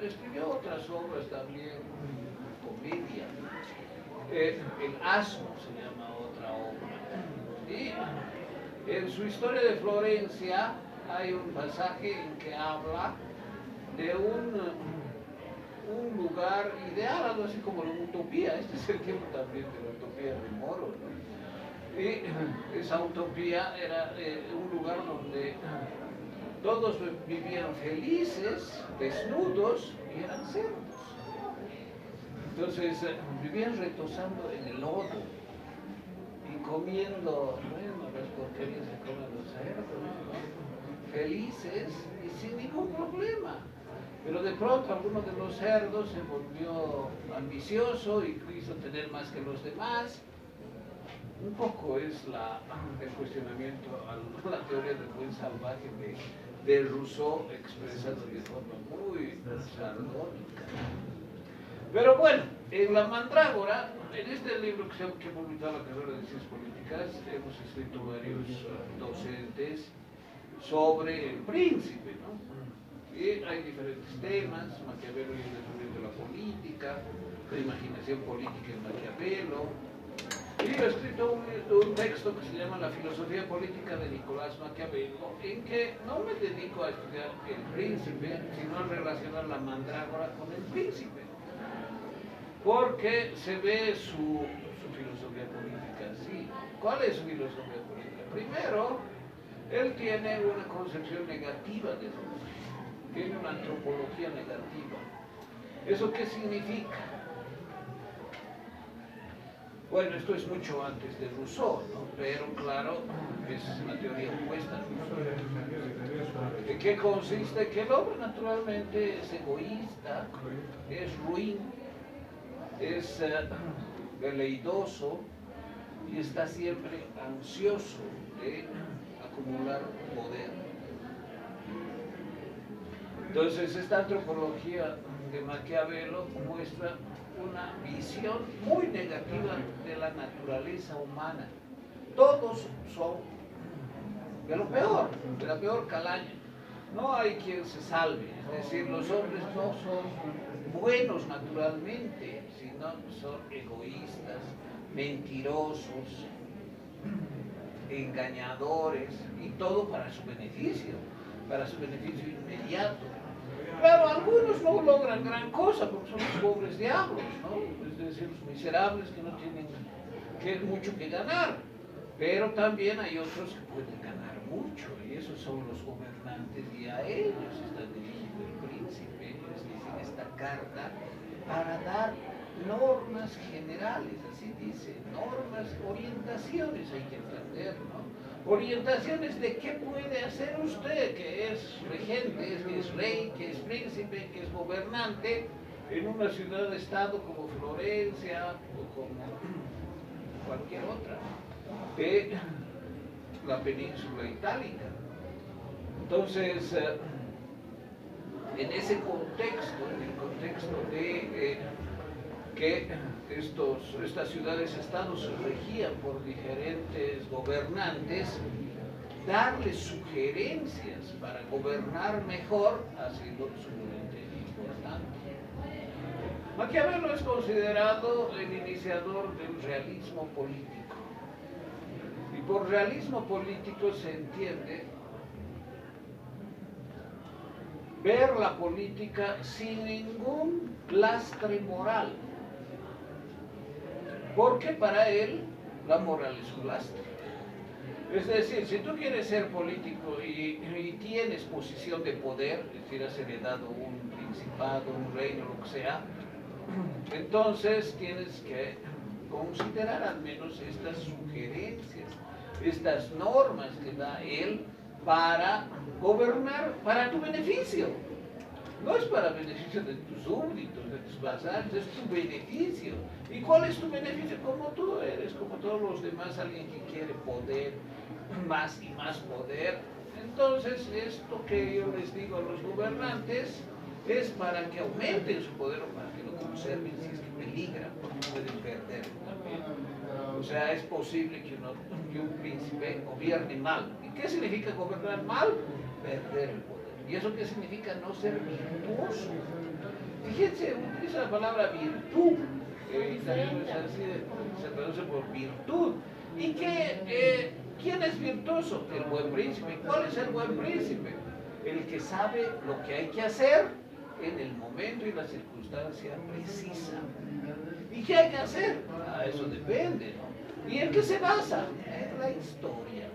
escribió otras obras también, comedia. El asno se llama otra obra. Y en su historia de Florencia hay un pasaje en que habla de un lugar ideal, algo así como la utopía. Este es el tiempo también de la utopía de Moro, ¿no? Y esa utopía era un lugar donde todos vivían felices, desnudos y eran cerdos. Entonces vivían retosando en el lodo y comiendo, bueno, las porquerías que comen los cerdos, ¿no? Felices y sin ningún problema. Pero de pronto alguno de los cerdos se volvió ambicioso y quiso tener más que los demás. Un poco es el cuestionamiento a la teoría del buen salvaje de Rousseau, expresado de forma muy sardónica. Pero bueno, en La Mandrágora, en este libro que he publicado la carrera de Ciencias Políticas, hemos escrito varios docentes sobre el príncipe, ¿no? Y hay diferentes temas: Maquiavelo y el descubrimiento de la política, la imaginación política en Maquiavelo. Y he escrito un texto que se llama La filosofía política de Nicolás Maquiavelo, en que no me dedico a estudiar el príncipe, sino a relacionar la mandrágora con el príncipe. Porque se ve su filosofía política así. ¿Cuál es su filosofía política? Primero, él tiene una concepción negativa del hombre, tiene una antropología negativa. ¿Eso qué significa? Bueno, esto es mucho antes de Rousseau, ¿no? Pero claro, es una teoría opuesta a Rousseau. ¿De qué consiste? Que el hombre naturalmente es egoísta, es ruin, es veleidoso y está siempre ansioso de acumular poder. Entonces, esta antropología de Maquiavelo muestra una visión muy negativa de la naturaleza humana. Todos son de lo peor, de la peor calaña. No hay quien se salve, es decir, los hombres no son buenos naturalmente, sino son egoístas, mentirosos, engañadores, y todo para su beneficio inmediato. Claro, algunos no logran gran cosa porque son los pobres diablos, ¿no? Es decir, los miserables que no tienen mucho que ganar. Pero también hay otros que pueden ganar mucho, y esos son los gobernantes, y a ellos está dirigido el príncipe, les dice esta carta, para dar normas generales, así dice, normas, orientaciones, hay que entender, ¿no? Orientaciones de qué puede hacer usted, que es regente, que es rey, que es príncipe, que es gobernante en una ciudad-estado como Florencia o como cualquier otra de la península itálica. Entonces, en ese contexto, en el contexto de que estas ciudades-estados se regían por diferentes gobernantes, darles sugerencias para gobernar mejor ha sido sumamente importante. Maquiavelo es considerado el iniciador del realismo político. Y por realismo político se entiende ver la política sin ningún lastre moral, porque para él la moral es un lastre. Es decir, si tú quieres ser político y tienes posición de poder, es decir, has heredado un principado, un reino, lo que sea, entonces tienes que considerar al menos estas sugerencias, estas normas que da él para gobernar para tu beneficio. No es para beneficio de tus súbditos, de tus vasallos, es tu beneficio. ¿Y cuál es tu beneficio? Como tú eres, como todos los demás, alguien que quiere poder, más y más poder. Entonces, esto que yo les digo a los gobernantes es para que aumenten su poder o para que lo conserven si es que peligran, porque pueden perder también. O sea, es posible que un príncipe gobierne mal. ¿Y qué significa gobernar mal? Perder el poder. ¿Y eso qué significa? No ser virtuoso. Fíjense, utiliza la palabra virtud, que italiano es así, se traduce por virtud. ¿Y quién es virtuoso? El buen príncipe. ¿Cuál es el buen príncipe? El que sabe lo que hay que hacer en el momento y la circunstancia precisa. ¿Y qué hay que hacer? Eso depende, ¿no? ¿Y en qué se basa? En la historia.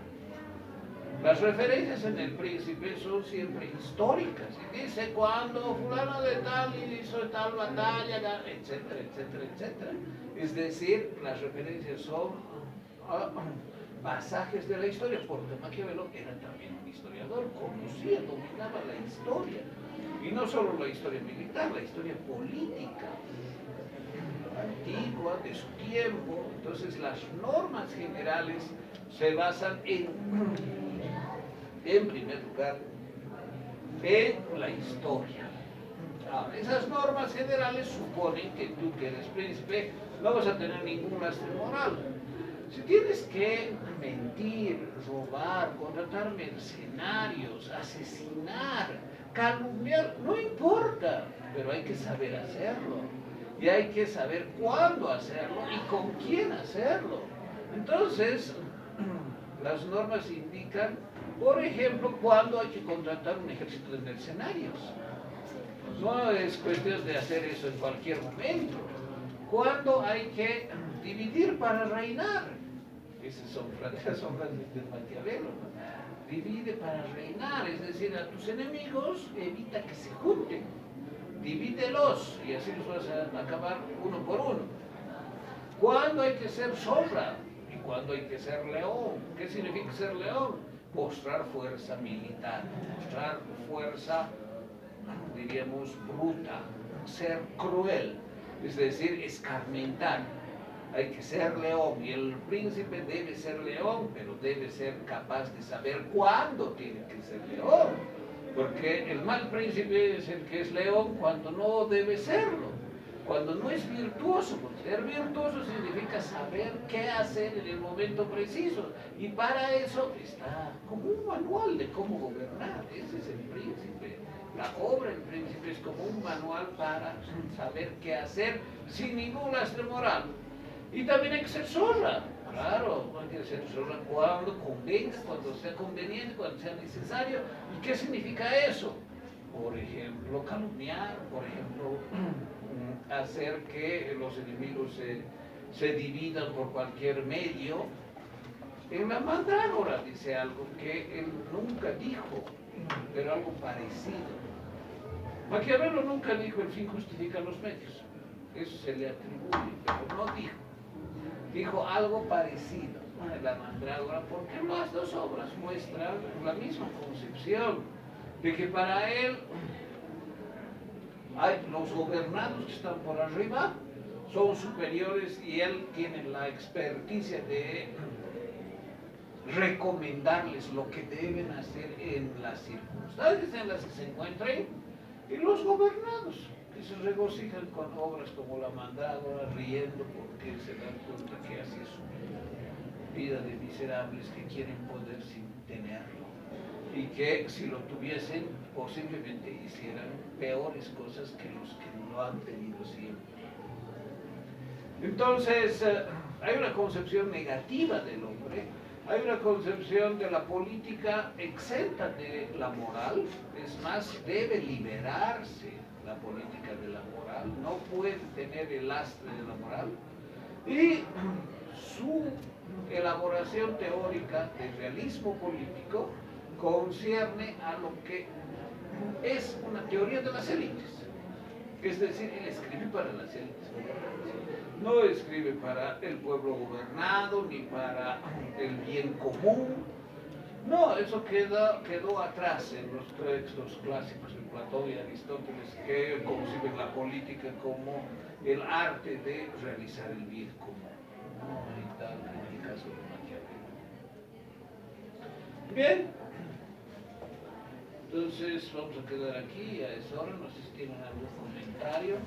Las referencias en el príncipe son siempre históricas. Y dice cuando fulano de tal hizo tal batalla, etcétera, etcétera, etcétera. Es decir, las referencias son pasajes de la historia, porque Maquiavelo era también un historiador, conocía, dominaba la historia. Y no solo la historia militar, la historia política, antigua, de su tiempo. Entonces las normas generales se basan en primer lugar, en la historia. Ahora, esas normas generales suponen que tú que eres príncipe no vas a tener ningún lastre moral. Si tienes que mentir, robar, contratar mercenarios, asesinar, calumniar, no importa, pero hay que saber hacerlo. Y hay que saber cuándo hacerlo y con quién hacerlo. Entonces, las normas indican, por ejemplo, cuándo hay que contratar un ejército de mercenarios. No es cuestión de hacer eso en cualquier momento. Cuándo hay que dividir para reinar. Esas son frases de Maquiavelo, ¿no? Divide para reinar, es decir, a tus enemigos evita que se junten. Divídelos y así los vas a acabar uno por uno. ¿Cuándo hay que ser sombra? ¿Y cuándo hay que ser león? ¿Qué significa ser león? Mostrar fuerza militar, mostrar fuerza, diríamos, bruta, ser cruel, es decir, escarmentar. Hay que ser león y el príncipe debe ser león, pero debe ser capaz de saber cuándo tiene que ser león. Porque el mal príncipe es el que es león cuando no debe serlo, cuando no es virtuoso. Porque ser virtuoso significa saber qué hacer en el momento preciso. Y para eso está como un manual de cómo gobernar. Ese es el príncipe. La obra del príncipe es como un manual para saber qué hacer sin ningún lastre moral. Y también hay que ser zorra. Claro, hay que ser zorra cuando convenga, cuando sea conveniente, cuando sea necesario. ¿Y qué significa eso? Por ejemplo, calumniar, por ejemplo, hacer que los enemigos se dividan por cualquier medio. En la Mandrágora dice algo que él nunca dijo, pero algo parecido. Maquiavelo nunca dijo el fin justifica los medios. Eso se le atribuye, pero no dijo. Dijo algo parecido a la Mandrágora, porque las dos obras muestran la misma concepción de que para él hay los gobernados que están por arriba, son superiores y él tiene la experticia de recomendarles lo que deben hacer en las circunstancias en las que se encuentren, y los gobernados que se regocijan con obras como la Mandrágora, riendo porque se dan cuenta que así es su vida de miserables que quieren poder sin tenerlo, y que si lo tuviesen posiblemente hicieran peores cosas que los que lo han tenido siempre. Entonces, hay una concepción negativa del hombre, hay una concepción de la política exenta de la moral, es más, debe liberarse la política de la moral, no puede tener el lastre de la moral, y su elaboración teórica de realismo político concierne a lo que es una teoría de las élites, es decir, él escribe para las élites, no escribe para el pueblo gobernado ni para el bien común. No, eso quedó atrás en los textos clásicos de Platón y Aristóteles, que conciben la política como el arte de realizar el bien común, no y tal en el caso de Maquiavelo. Bien, entonces vamos a quedar aquí a esa hora, no sé si tienen algún comentario.